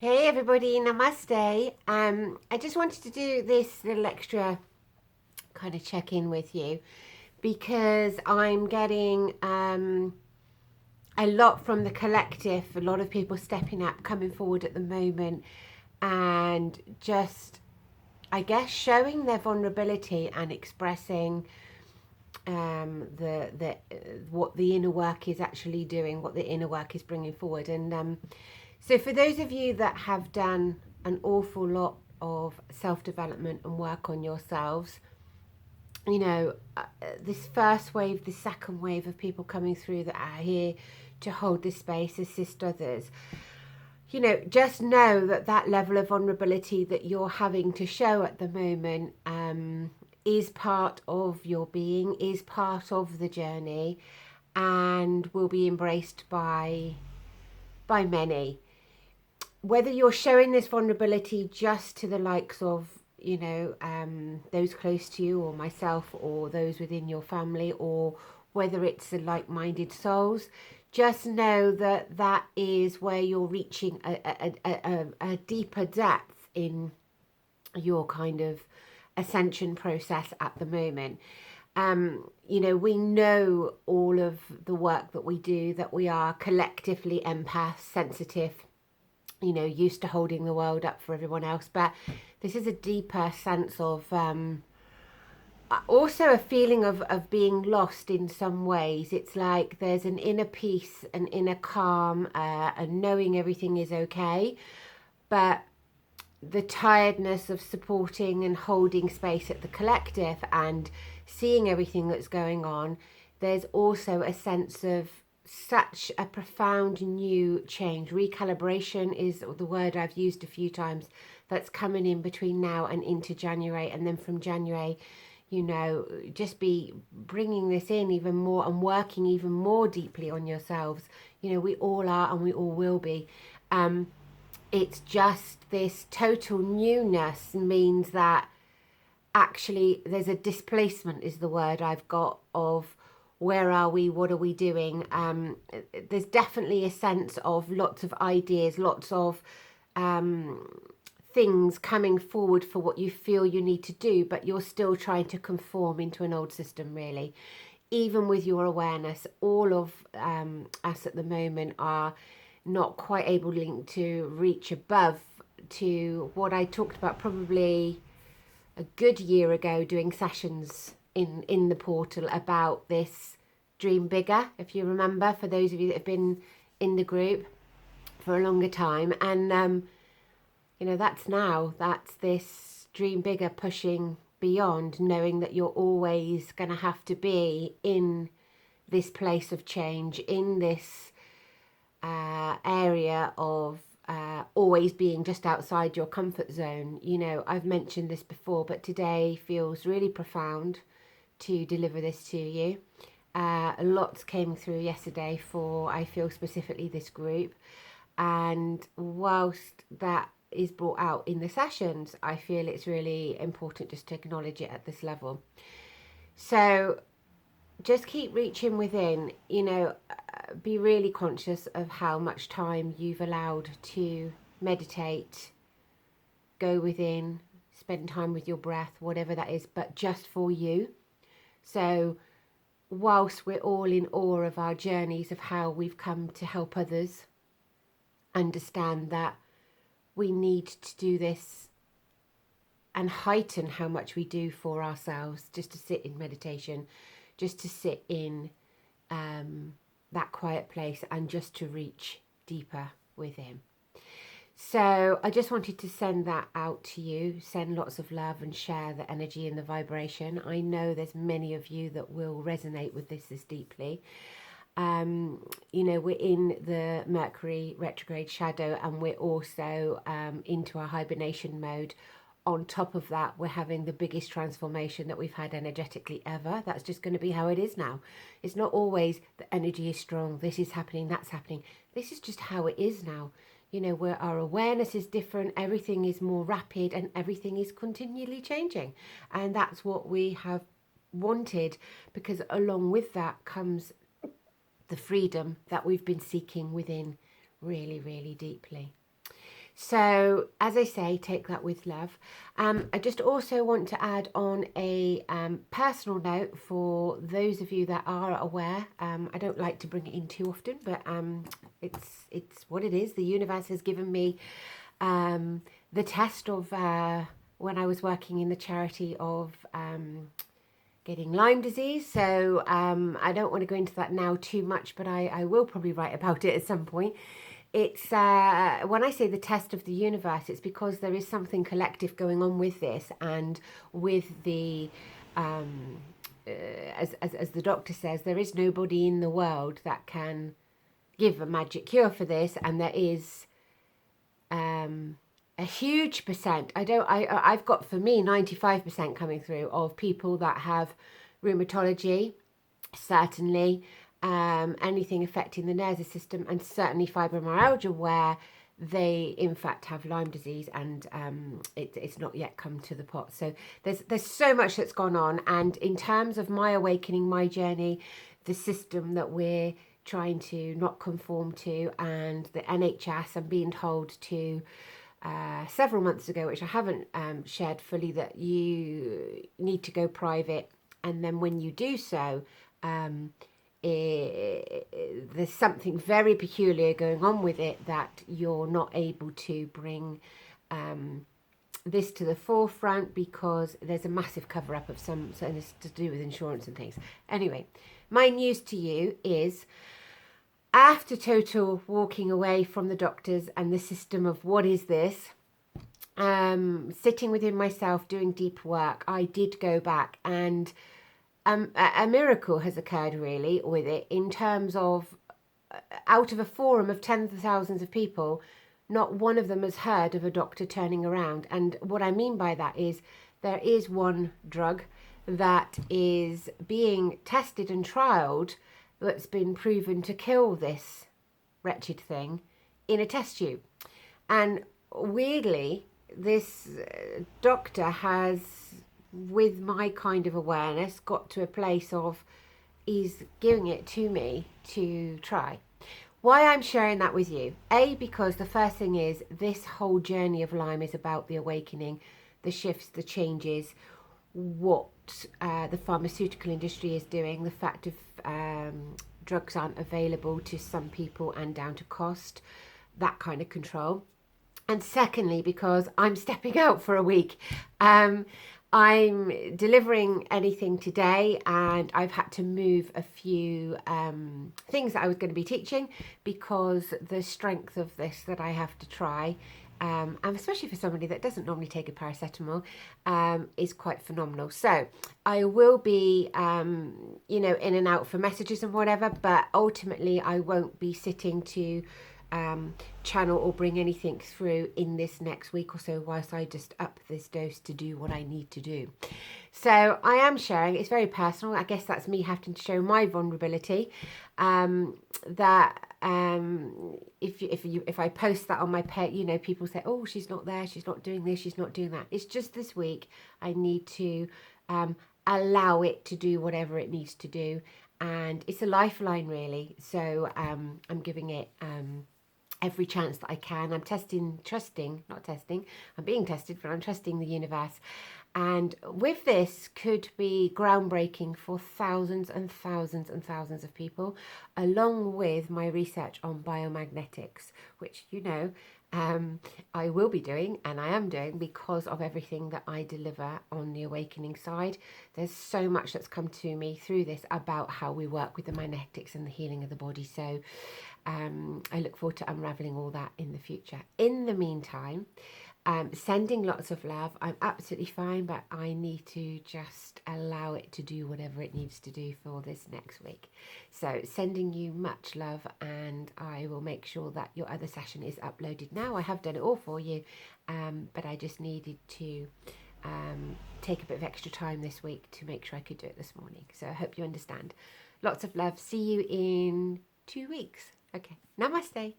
Hey everybody, namaste. I just wanted to do this little extra kind of check in with you because I'm getting a lot from the collective, a lot of people stepping up, coming forward at the moment, and just, I guess, showing their vulnerability and expressing the what the inner work is actually doing, what the inner work is bringing forward. And so, for those of you that have done an awful lot of self development and work on yourselves, this first wave, the second wave of people coming through that are here to hold this space, assist others. Just know that that level of vulnerability that you're having to show at the moment is part of your being, is part of the journey, and will be embraced by many. Whether you're showing this vulnerability just to the likes of those close to you or myself or those within your family, or whether it's the like-minded souls, just know that that is where you're reaching a deeper depth in your kind of ascension process at the moment. We know all of the work that we do, that we are collectively empath, sensitive, used to holding the world up for everyone else. But this is a deeper sense of also a feeling of being lost in some ways. It's like there's an inner peace, an inner calm, and knowing everything is okay. But the tiredness of supporting and holding space at the collective and seeing everything that's going on, there's also a sense of such a profound new change. Recalibration is the word I've used a few times, that's coming in between now and into January. And then from January, just be bringing this in even more and working even more deeply on yourselves. We all are and we all will be. It's just this total newness means that actually there's a displacement, is the word I've got, of where are we, what are we doing. There's definitely a sense of lots of ideas, lots of things coming forward for what you feel you need to do, but you're still trying to conform into an old system, really. Even with your awareness, all of us at the moment are not quite able to reach above to what I talked about probably a good year ago, doing sessions in the portal about this dream bigger, if you remember, for those of you that have been in the group for a longer time. And that's this dream bigger, pushing beyond, knowing that you're always going to have to be in this place of change, in this area of always being just outside your comfort zone. I've mentioned this before, but today feels really profound to deliver this to you. Lots came through yesterday for, I feel, specifically this group. And whilst that is brought out in the sessions, I feel it's really important just to acknowledge it at this level. So just keep reaching within, be really conscious of how much time you've allowed to meditate, go within, spend time with your breath, whatever that is, but just for you. So whilst we're all in awe of our journeys of how we've come to help others, understand that we need to do this and heighten how much we do for ourselves, just to sit in meditation, just to sit in that quiet place and just to reach deeper within. So I just wanted to send that out to you, send lots of love and share the energy and the vibration. I know there's many of you that will resonate with this deeply. We're in the Mercury retrograde shadow, and we're also into our hibernation mode. On top of that, we're having the biggest transformation that we've had energetically ever. That's just going to be how it is now. It's not always the energy is strong, this is happening, that's happening. This is just how it is now. Where our awareness is different, everything is more rapid, and everything is continually changing. And that's what we have wanted, because along with that comes the freedom that we've been seeking within really, really deeply. So, as I say, take that with love. I just also want to add on a personal note for those of you that are aware. I don't like to bring it in too often, but it's what it is. The universe has given me the test of when I was working in the charity of getting Lyme disease. So I don't want to go into that now too much, but I will probably write about it at some point. It's when I say the test of the universe, it's because there is something collective going on with this, and with the as the doctor says, there is nobody in the world that can give a magic cure for this, and there is a huge percent. I've got, for me, 95% coming through of people that have rheumatology, certainly. Anything affecting the nervous system, and certainly fibromyalgia, where they in fact have Lyme disease, and it's not yet come to the pot. So there's so much that's gone on, and in terms of my awakening, my journey, the system that we're trying to not conform to, and the NHS, I'm being told to several months ago, which I haven't shared fully, that you need to go private, and then when you do so, there's something very peculiar going on with it, that you're not able to bring this to the forefront, because there's a massive cover up of some, and it's to do with insurance and things. Anyway, my news to you is, after total walking away from the doctors and the system of what is this, sitting within myself, doing deep work, I did go back, and a miracle has occurred really with it, in terms of out of a forum of tens of thousands of people, not one of them has heard of a doctor turning around. And what I mean by that is, there is one drug that is being tested and trialled that's been proven to kill this wretched thing in a test tube. And weirdly, this doctor has, with my kind of awareness, got to a place of, he's giving it to me to try. Why I'm sharing that with you? A, because the first thing is, this whole journey of Lyme is about the awakening, the shifts, the changes, what the pharmaceutical industry is doing, the fact of drugs aren't available to some people and down to cost, that kind of control. And secondly, because I'm stepping out for a week. I'm delivering anything today, and I've had to move a few things that I was going to be teaching, because the strength of this that I have to try, and especially for somebody that doesn't normally take a paracetamol, is quite phenomenal. So I will be, in and out for messages and whatever, but ultimately I won't be sitting to channel or bring anything through in this next week or so, whilst I just up this dose to do what I need to do. So I am sharing, it's very personal. I guess that's me having to show my vulnerability, that if I post that on my page, people say, oh, she's not there, she's not doing this, she's not doing that. It's just this week I need to allow it to do whatever it needs to do, and it's a lifeline really. So I'm giving it every chance that I can. I'm I'm being tested, but I'm trusting the universe. And with this, could be groundbreaking for thousands and thousands and thousands of people, along with my research on biomagnetics, which I will be doing, and I am doing, because of everything that I deliver on the awakening side. There's so much that's come to me through this about how we work with the magnetics and the healing of the body. So I look forward to unraveling all that in the future. In the meantime, sending lots of love. I'm absolutely fine, but I need to just allow it to do whatever it needs to do for this next week. So sending you much love, and I will make sure that your other session is uploaded now. I have done it all for you, but I just needed to take a bit of extra time this week to make sure I could do it this morning. So I hope you understand. Lots of love. See you in 2 weeks. Okay. Namaste.